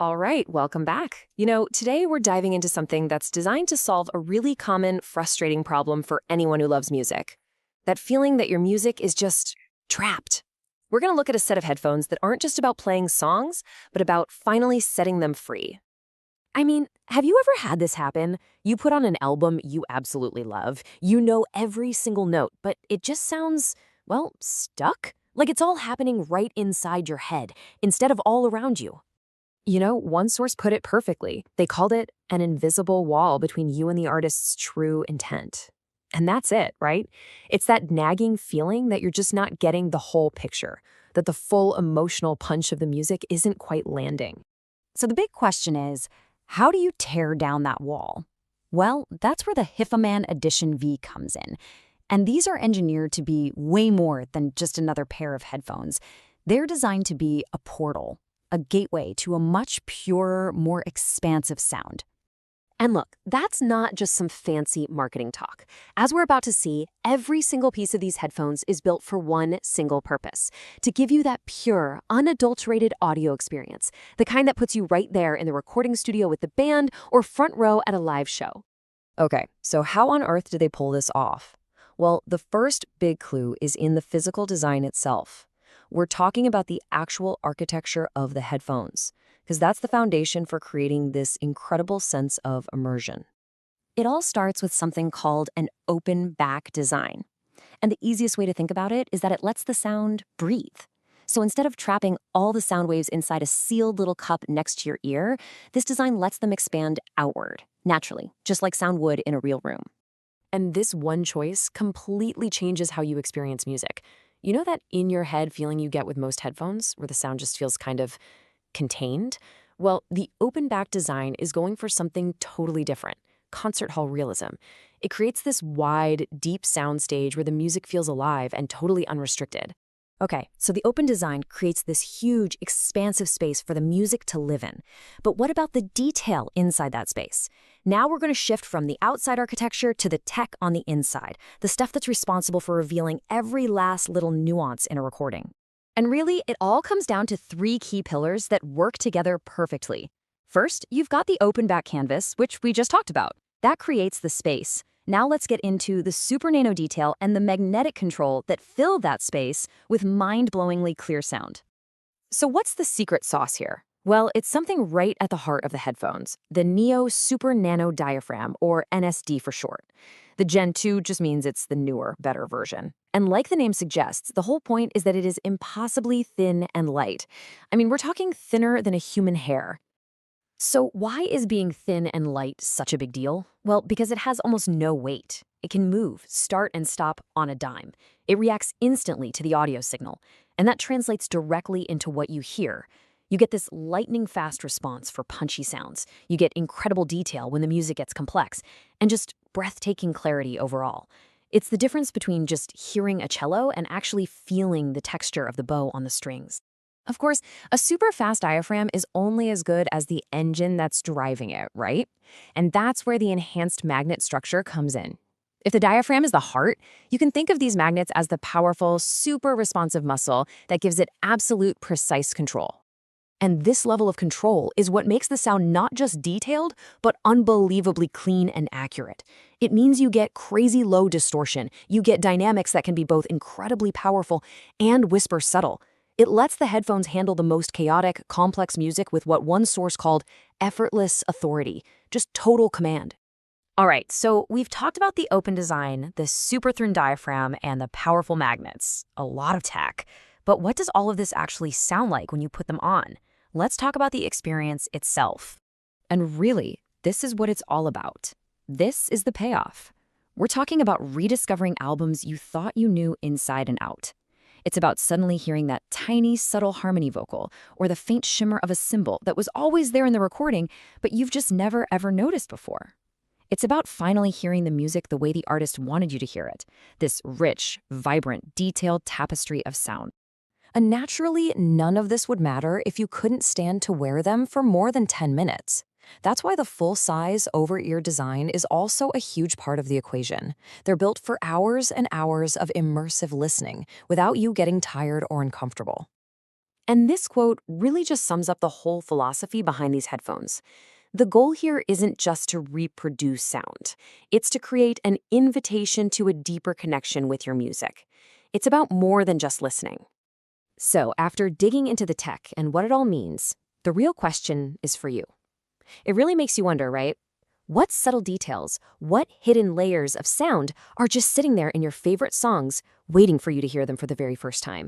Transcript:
All right, welcome back. Today we're diving into something that's designed to solve a really common, frustrating problem for anyone who loves music. That feeling that your music is just trapped. We're going to look at a set of headphones that aren't just about playing songs, but about finally setting them free. I mean, have you ever had this happen? You put on an album you absolutely love, you know every single note, but it just sounds, well, stuck? Like it's all happening right inside your head, instead of all around you. One source put it perfectly. They called it an invisible wall between you and the artist's true intent. And that's it, right? It's that nagging feeling that you're just not getting the whole picture, that the full emotional punch of the music isn't quite landing. So the big question is, how do you tear down that wall? Well, that's where the HIFIMAN Edition V comes in. And these are engineered to be way more than just another pair of headphones. They're designed to be a portal, a gateway to a much purer, more expansive sound. And look, that's not just some fancy marketing talk. As we're about to see, every single piece of these headphones is built for one single purpose: to give you that pure, unadulterated audio experience, the kind that puts you right there in the recording studio with the band or front row at a live show. Okay, so how on earth do they pull this off? Well, the first big clue is in the physical design itself. We're talking about the actual architecture of the headphones, because that's the foundation for creating this incredible sense of immersion. It all starts with something called an open back design. And the easiest way to think about it is that it lets the sound breathe. So instead of trapping all the sound waves inside a sealed little cup next to your ear, this design lets them expand outward, naturally, just like sound would in a real room. And this one choice completely changes how you experience music. You know that in-your-head feeling you get with most headphones, where the sound just feels kind of contained? Well, the open back design is going for something totally different: concert hall realism. It creates this wide, deep soundstage where the music feels alive and totally unrestricted. Okay, so the open design creates this huge, expansive space for the music to live in. But what about the detail inside that space? Now we're going to shift from the outside architecture to the tech on the inside, the stuff that's responsible for revealing every last little nuance in a recording. And really, it all comes down to three key pillars that work together perfectly. First, you've got the open back canvas, which we just talked about. That creates the space. Now let's get into the super nano detail and the magnetic control that fill that space with mind-blowingly clear sound. So what's the secret sauce here? Well, it's something right at the heart of the headphones, the Neo Supernano Diaphragm, or NSD for short. The Gen 2 just means it's the newer, better version. And like the name suggests, the whole point is that it is impossibly thin and light. I mean, we're talking thinner than a human hair. So why is being thin and light such a big deal? Well, because it has almost no weight. It can move, start, and stop on a dime. It reacts instantly to the audio signal, and that translates directly into what you hear. You get this lightning-fast response for punchy sounds. You get incredible detail when the music gets complex, and just breathtaking clarity overall. It's the difference between just hearing a cello and actually feeling the texture of the bow on the strings. Of course, a super fast diaphragm is only as good as the engine that's driving it, right? And that's where the enhanced magnet structure comes in. If the diaphragm is the heart, you can think of these magnets as the powerful, super responsive muscle that gives it absolute precise control. And this level of control is what makes the sound not just detailed, but unbelievably clean and accurate. It means you get crazy low distortion, you get dynamics that can be both incredibly powerful and whisper subtle. It lets the headphones handle the most chaotic, complex music with what one source called effortless authority, just total command. All right, so we've talked about the open design, the super thin diaphragm, and the powerful magnets. A lot of tech. But what does all of this actually sound like when you put them on? Let's talk about the experience itself. And really, this is what it's all about. This is the payoff. We're talking about rediscovering albums you thought you knew inside and out. It's about suddenly hearing that tiny, subtle harmony vocal or the faint shimmer of a cymbal that was always there in the recording, but you've just never ever noticed before. It's about finally hearing the music the way the artist wanted you to hear it, this rich, vibrant, detailed tapestry of sound. And naturally, none of this would matter if you couldn't stand to wear them for more than 10 minutes. That's why the full-size, over-ear design is also a huge part of the equation. They're built for hours and hours of immersive listening without you getting tired or uncomfortable. And this quote really just sums up the whole philosophy behind these headphones. The goal here isn't just to reproduce sound. It's to create an invitation to a deeper connection with your music. It's about more than just listening. So, after digging into the tech and what it all means, the real question is for you. It really makes you wonder, right? What subtle details, what hidden layers of sound are just sitting there in your favorite songs, waiting for you to hear them for the very first time?